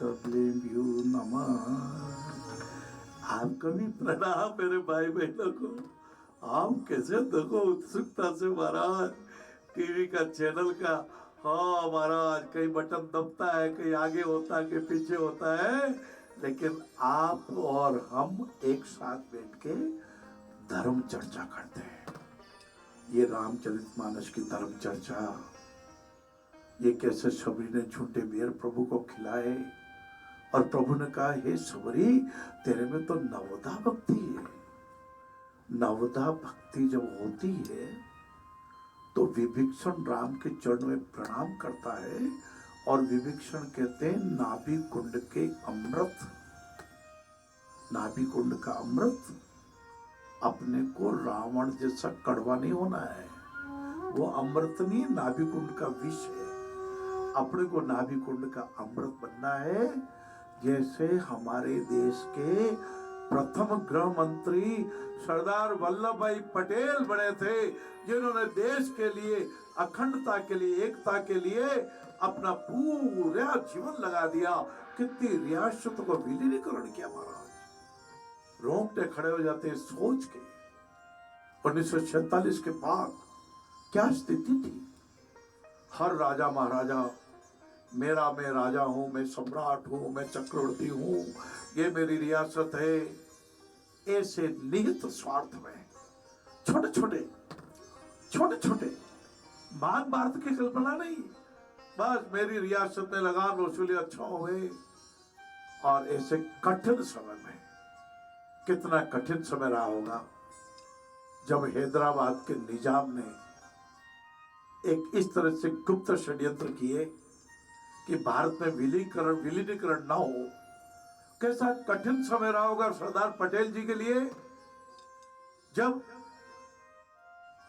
कबले व्यू नमः। आपका भी प्रणाम मेरे भाई बहनों को। आप कैसे देखो उत्सुकता से महाराज टीवी का चैनल का। हाँ महाराज, कहीं बटन दबता है, कहीं आगे होता है, कहीं पीछे होता है, लेकिन आप और हम एक साथ बैठ के धर्म चर्चा करते हैं। ये रामचरितमानस की धर्म चर्चा, ये कैसे सबरी ने झूठे बेर प्रभु को खिलाए और प्रभु ने कहा, हे सबरी तेरे में तो नवदा भक्ति है। नवदा भक्ति जब होती है तो विभीषण राम के चरणों में प्रणाम करता है और विभीषण कहते हैं नाभि कुंड के अमृत, नाभि कुंड का अमृत अपने को रावण जैसा कड़वा नहीं होना है। वो अमृत नहीं, नाभि कुंड का विष है। अपने को नाभि कुंड का अमृत बनना है। जैसे हमारे देश के प्रथम गृह मंत्री सरदार वल्लभ भाई पटेल बने थे, जिन्होंने देश के लिए, अखंडता के लिए, एकता के लिए अपना पूरा जीवन लगा दिया। कितनी रियासत को विलीनीकरण किया महाराज, रोंगटे खड़े हो जाते हैं सोच के। 1947 के बाद क्या स्थिति थी। हर राजा महाराजा मेरा, मैं राजा हूं, मैं सम्राट हूं, मैं चक्रवर्ती हूं, ये मेरी रियासत है। ऐसे निहित स्वार्थ में छोटे छोटे महान भारत की कल्पना नहीं, बस मेरी रियासत में लगान वसूली अच्छा हो गए। और ऐसे कठिन समय में, कितना कठिन समय रहा होगा जब हैदराबाद के निजाम ने एक इस तरह से गुप्त षड्यंत्र किए कि भारत में विलीनीकरण ना हो। कैसा कठिन समय रहा होगा सरदार पटेल जी के लिए, जब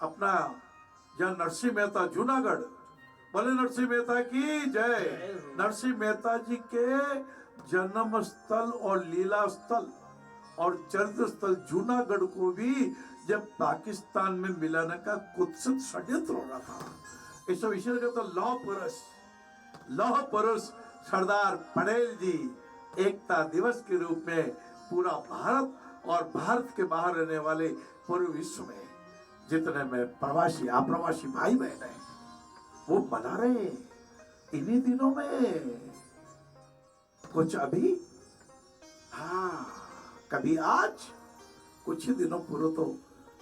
अपना जहाँ नरसिंह मेहता, जूनागढ़, बोले नरसिंह मेहता की जय। नरसिंह मेहता जी के जन्म स्थल और लीला स्थल और चरित्र स्थल जूनागढ़ को भी जब पाकिस्तान में मिलाने का कुत्सित षड्यंत्र हो रहा था, इस विषय का तो लौह पुरुष सरदार पटेल जी एकता दिवस के रूप में पूरा भारत और भारत के बाहर रहने वाले पूरे विश्व में जितने में प्रवासी अप्रवासी भाई बहन हैं वो मना रहे इन्हीं दिनों में। कुछ अभी, हाँ कभी आज, कुछ ही दिनों पूर्व तो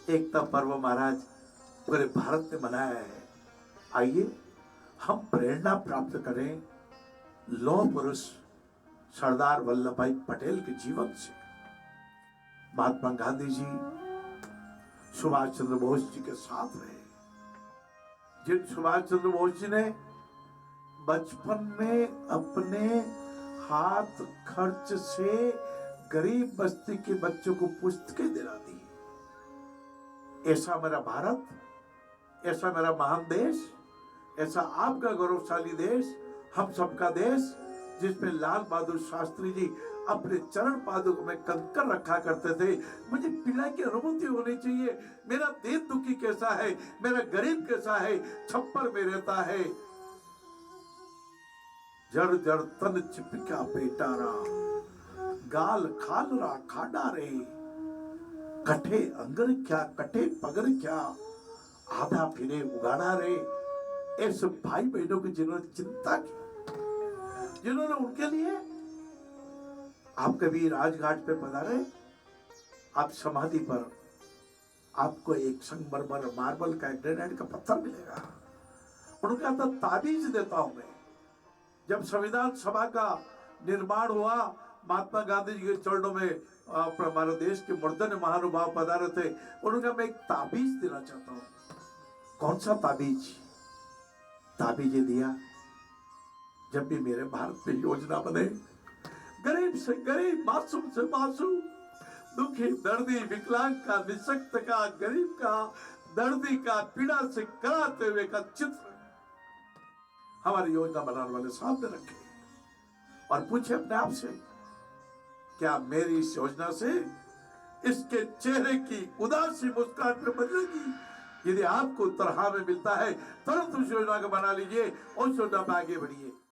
एकता पर्व महाराज पूरे भारत ने मनाया है। आइए हम प्रेरणा प्राप्त करें लौह पुरुष सरदार वल्लभ भाई पटेल के जीवन से। महात्मा गांधी जी सुभाष चंद्र बोस जी के साथ रहे, जिन सुभाष चंद्र बोस जी ने बचपन में अपने हाथ खर्च से गरीब बस्ती के बच्चों को पुस्तकें दिला दी। ऐसा मेरा भारत, ऐसा मेरा महान देश, ऐसा आपका गौरवशाली देश, हम सबका देश, जिसमें लाल बहादुर शास्त्री जी अपने चरण पादुक में कंकर रखा करते थे। मुझे पीड़ा की अनुभूति होनी चाहिए। मेरा दीन दुखी कैसा है, मेरा गरीब कैसा है, छप्पर में रहता है, जड़ जड़ तन चिपका पेटारा, गाल खाल रा खाडा रे, कठे अंगर क्या कठे पगर क्या, आधा फिरे उगाड़ा रे। ऐसे भाई बहनों की जिन्होंने चिंता की, जिन्होंने उनके लिए, आप कभी राजघाट पे पधारे, आप समाधि पर आपको एक संगमरमर मार्बल का ग्रेनाइट का पत्थर मिलेगा। उन्होंने कहा था ताबीज देता हूं मैं। जब संविधान सभा का निर्माण हुआ, महात्मा गांधी जी के चरणों में हमारे देश के मूर्धन्य महानुभाव पधारे थे। उन्होंने कहा मैं एक ताबीज देना चाहता हूं। कौन सा ताबीज? ताबीज दिया, जब भी मेरे भारत में योजना बने, गरीब से गरीब, मासूम से मासूम, दुखी दर्दी, विकलांग का, निशक्त का, गरीब का, दर्दी का, पीड़ा से कराते हुए का चित्र हमारी योजना बनाने वाले सामने रखे और पूछे अपने आप से, क्या मेरी इस योजना से इसके चेहरे की उदासी मुस्कान में बदलेगी? यदि आपको उत्तर हाँ में मिलता है, तुरंत उस योजना को बना लीजिए, उस योजना में आगे बढ़िए।